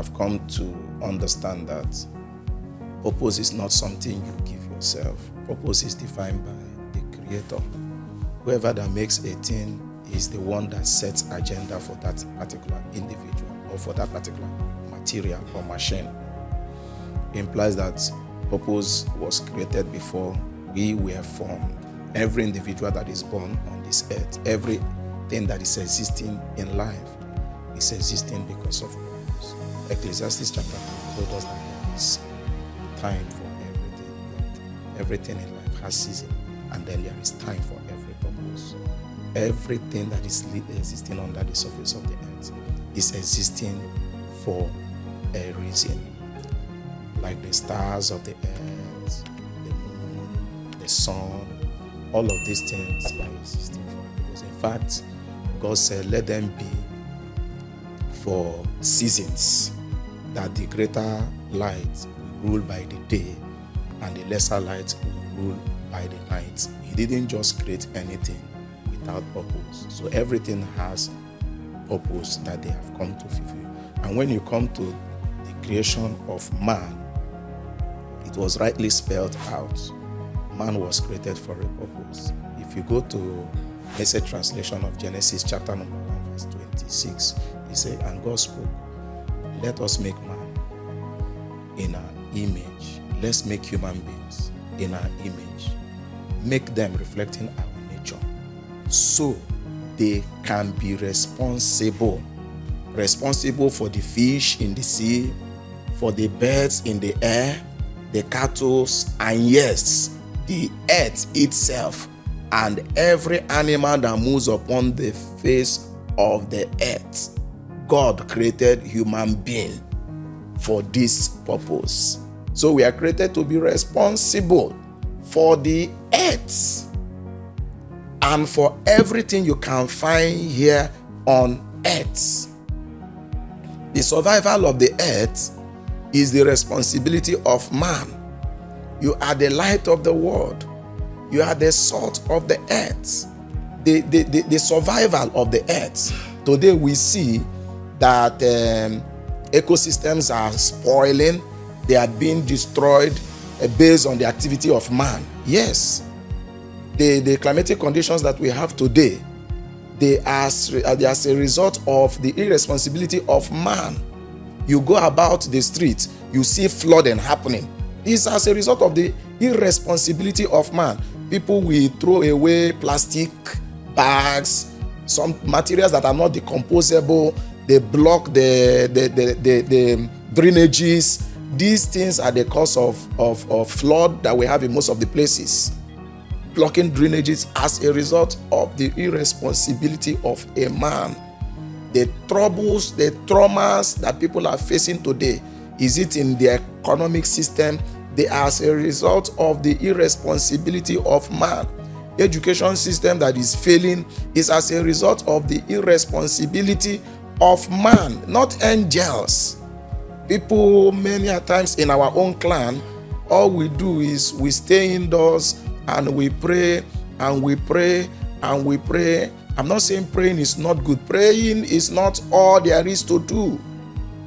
have come to understand that purpose is not something you give yourself. Purpose is defined by the Creator. Whoever that makes a thing is the one that sets agenda for that particular individual or for that particular material or machine. It implies that purpose was created before we were formed. Every individual that is born on this earth, everything that is existing in life is existing because of purpose. Ecclesiastes chapter 2 told us that there is time for everything. That everything in life has season, and then there is time for every purpose. Everything that is existing under the surface of the earth is existing for a reason. Like the stars of the earth, the moon, the sun, all of these things are existing for a purpose. In fact, God said, let them be for seasons, that the greater light will rule by the day and the lesser light will rule by the night. He didn't just create anything without purpose. So everything has purpose that they have come to fulfill. And when you come to the creation of man, it was rightly spelled out. Man was created for a purpose. If you go to Message translation of Genesis chapter number 1 verse 26, he said, and God spoke, let us make man in our image. Let's make human beings in our image. Make them reflecting our nature, so they can be responsible for the fish in the sea, for the birds in the air, the cattle, and yes, the earth itself, and every animal that moves upon the face of the earth. God created human being for this purpose. So we are created to be responsible for the earth and for everything you can find here on earth. The survival of the earth is the responsibility of man. You are the light of the world. You are the salt of the earth. The survival of the earth. Today we see that ecosystems are spoiling. They are being destroyed based on the activity of man. Yes, the climatic conditions that we have today, they are as a result of the irresponsibility of man. You go about the streets, you see flooding happening. This is as a result of the irresponsibility of man. People will throw away plastic bags, some materials that are not decomposable. They block the drainages. These things are the cause of flood that we have in most of the places. Blocking drainages as a result of the irresponsibility of a man. The troubles, the traumas that people are facing today, is it in the economic system? They are as a result of the irresponsibility of man. Education system that is failing is as a result of the irresponsibility of man, not angels. People, many a times in our own clan, all we do is we stay indoors and we pray and we pray and we pray. I'm not saying praying is not good. Praying is not all there is to do.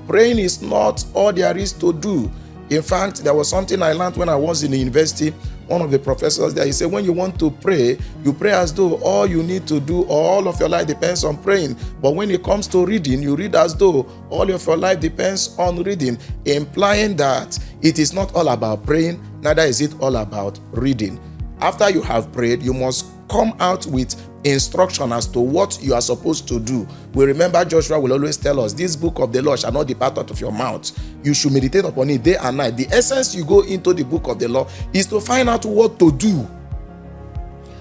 Praying is not all there is to do. In fact, there was something I learned when I was in the university. One of the professors there, he said, when you want to pray, you pray as though all you need to do, or all of your life depends on praying. But when it comes to reading, you read as though all of your life depends on reading, implying that it is not all about praying, neither is it all about reading. After you have prayed, you must come out with instruction as to what you are supposed to do. We remember Joshua will always tell us, this book of the law shall not depart out of your mouth. You should meditate upon it day and night. The essence you go into the book of the law is to find out what to do.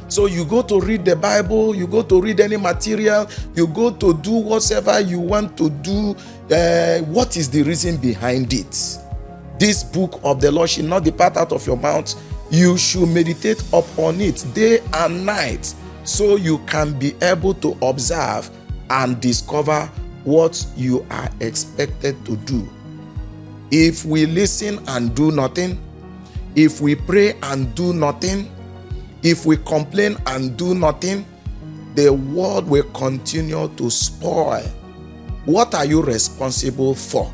So you go to read the Bible, you go to read any material, you go to do whatever you want to do. What is the reason behind it? This book of the law shall not depart out of your mouth. You should meditate upon it day and night, so you can be able to observe and discover what you are expected to do. If we listen and do nothing, if we pray and do nothing, if we complain and do nothing, the world will continue to spoil. What are you responsible for?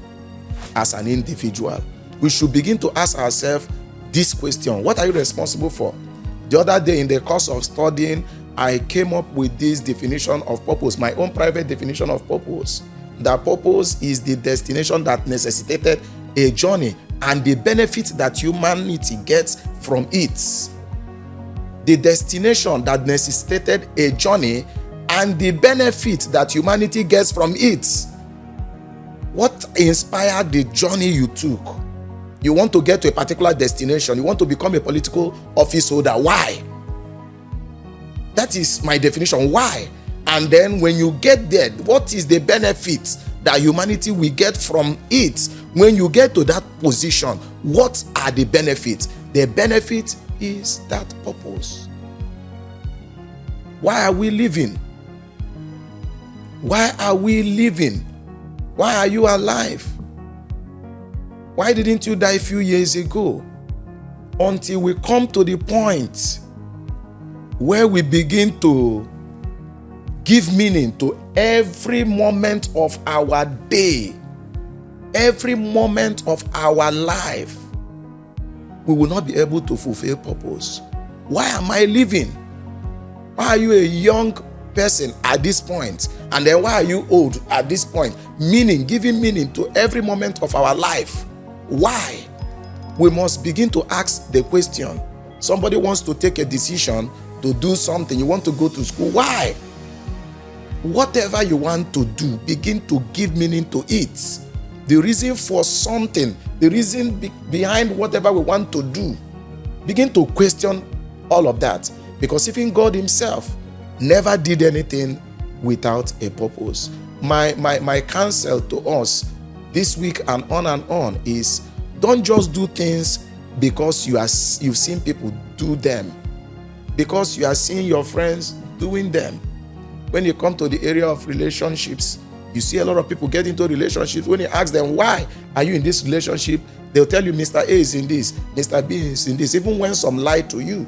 as an individual. We should begin to ask ourselves this question: what are you responsible for? The other day in the course of studying, I came up with this definition of purpose, my own private definition of purpose. That purpose is the destination that necessitated a journey and the benefit that humanity gets from it. The destination that necessitated a journey and the benefit that humanity gets from it. What inspired the journey you took? You want to get to a particular destination. You want to become a political office holder. Why? That is my definition. Why? And then when you get there, what is the benefit that humanity will get from it? When you get to that position, what are the benefits? The benefit is that purpose. Why are we living? Why are we living? Why are you alive? Why didn't you die a few years ago? Until we come to the point where we begin to give meaning to every moment of our day, every moment of our life, we will not be able to fulfill purpose. Why am I living? Why are you a young person at this point? And then why are you old at this point? Meaning, giving meaning to every moment of our life. Why? We must begin to ask the question. Somebody wants to take a decision to do something. You want to go to school. Why? Whatever you want to do, begin to give meaning to it. The reason for something, the reason behind whatever we want to do, begin to question all of that. Because even God himself never did anything without a purpose. My counsel to us this week and on is, don't just do things because you've seen people do them, because you are seeing your friends doing them. When you come to the area of relationships, you see a lot of people get into relationships. When you ask them, why are you in this relationship? They'll tell you, Mr. A is in this, Mr. B is in this, even when some lie to you.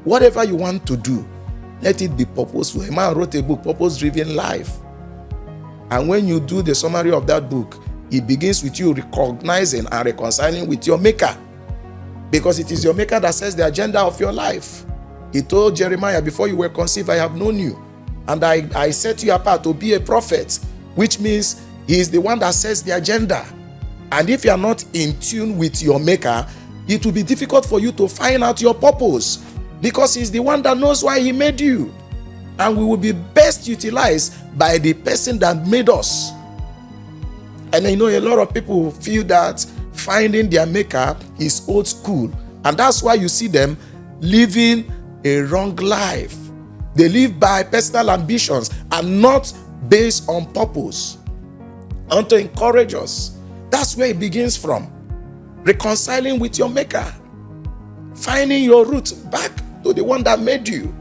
Whatever you want to do, let it be purposeful. A man wrote a book, Purpose-Driven Life. And when you do the summary of that book, it begins with you recognizing and reconciling with your maker. Because it is your maker that sets the agenda of your life. He told Jeremiah, before you were conceived, I have known you. And I set you apart to be a prophet, which means he is the one that sets the agenda. And if you are not in tune with your maker, it will be difficult for you to find out your purpose, because he's the one that knows why he made you. And we will be best utilized by the person that made us. And I know a lot of people feel that finding their maker is old school. And that's why you see them living a wrong life. They live by personal ambitions and not based on purpose. I want to encourage us. That's where it begins from. Reconciling with your maker. Finding your root back to the one that made you.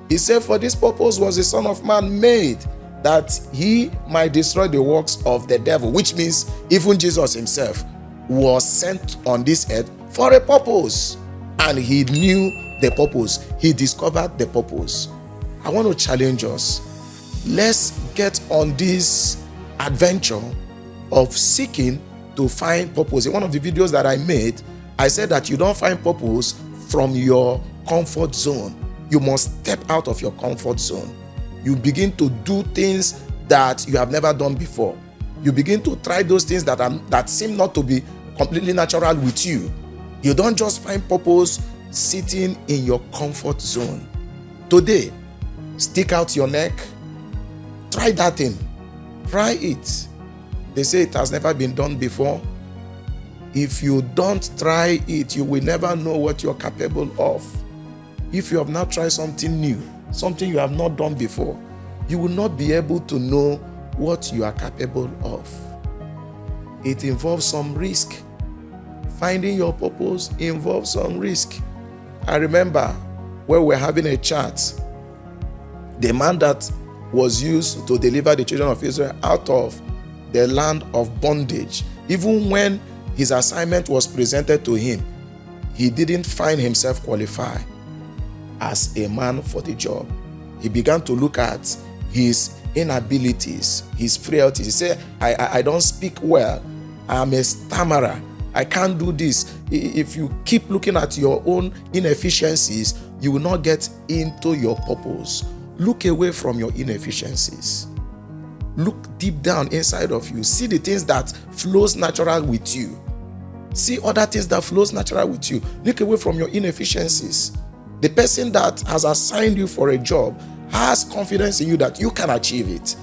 He said, for this purpose was the Son of Man made, that he might destroy the works of the devil, which means even Jesus himself was sent on this earth for a purpose. And he knew the purpose. He discovered the purpose. I want to challenge us. Let's get on this adventure of seeking to find purpose. In one of the videos that I made, I said that you don't find purpose from your comfort zone. You must step out of your comfort zone. You begin to do things that you have never done before. You begin to try those things that seem not to be completely natural with you. You don't just find purpose sitting in your comfort zone. Today, stick out your neck. Try that thing. Try it. They say it has never been done before. If you don't try it, you will never know what you're capable of. If you have not tried something new, something you have not done before, you will not be able to know what you are capable of. It involves some risk. Finding your purpose involves some risk. I remember when we were having a chat, the man that was used to deliver the children of Israel out of the land of bondage, even when his assignment was presented to him, he didn't find himself qualified as a man for the job. He began to look at his inabilities, his frailties. He said, I don't speak well. I'm a stammerer. I can't do this. If you keep looking at your own inefficiencies, you will not get into your purpose. Look away from your inefficiencies. Look deep down inside of you. See the things that flows natural with you. See other things that flows natural with you. Look away from your inefficiencies. The person that has assigned you for a job has confidence in you that you can achieve it.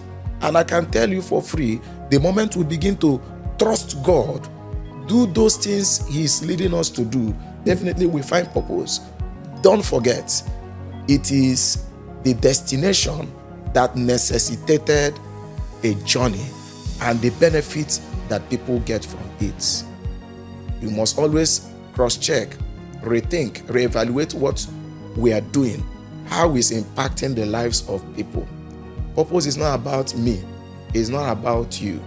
And I can tell you for free, the moment we begin to trust God, do those things He's leading us to do, definitely we find purpose. Don't forget, it is the destination that necessitated a journey and the benefits that people get from it. You must always cross-check, rethink, reevaluate what we are doing, how it's impacting the lives of people. Purpose is not about me. It's not about you.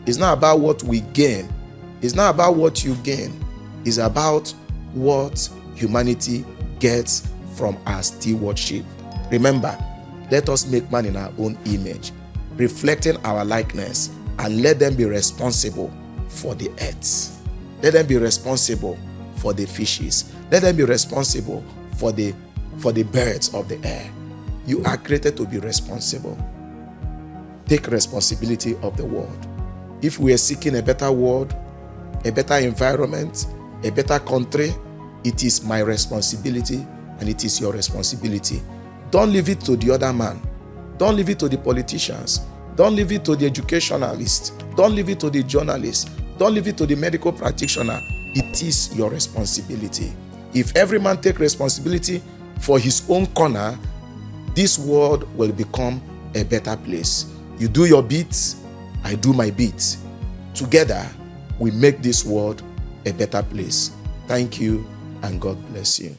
It's not about what we gain. It's not about what you gain. It's about what humanity gets from our stewardship. Remember, let us make man in our own image, reflecting our likeness, and let them be responsible for the earth. Let them be responsible for the fishes. Let them be responsible for the birds of the air. You are created to be responsible. Take responsibility of the world. If we are seeking a better world, a better environment, a better country, it is my responsibility and it is your responsibility. Don't leave it to the other man. Don't leave it to the politicians. Don't leave it to the educationalists. Don't leave it to the journalists. Don't leave it to the medical practitioner. It is your responsibility. If every man take responsibility for his own corner, this world will become a better place. You do your bit, I do my bit. Together, we make this world a better place. Thank you, and God bless you.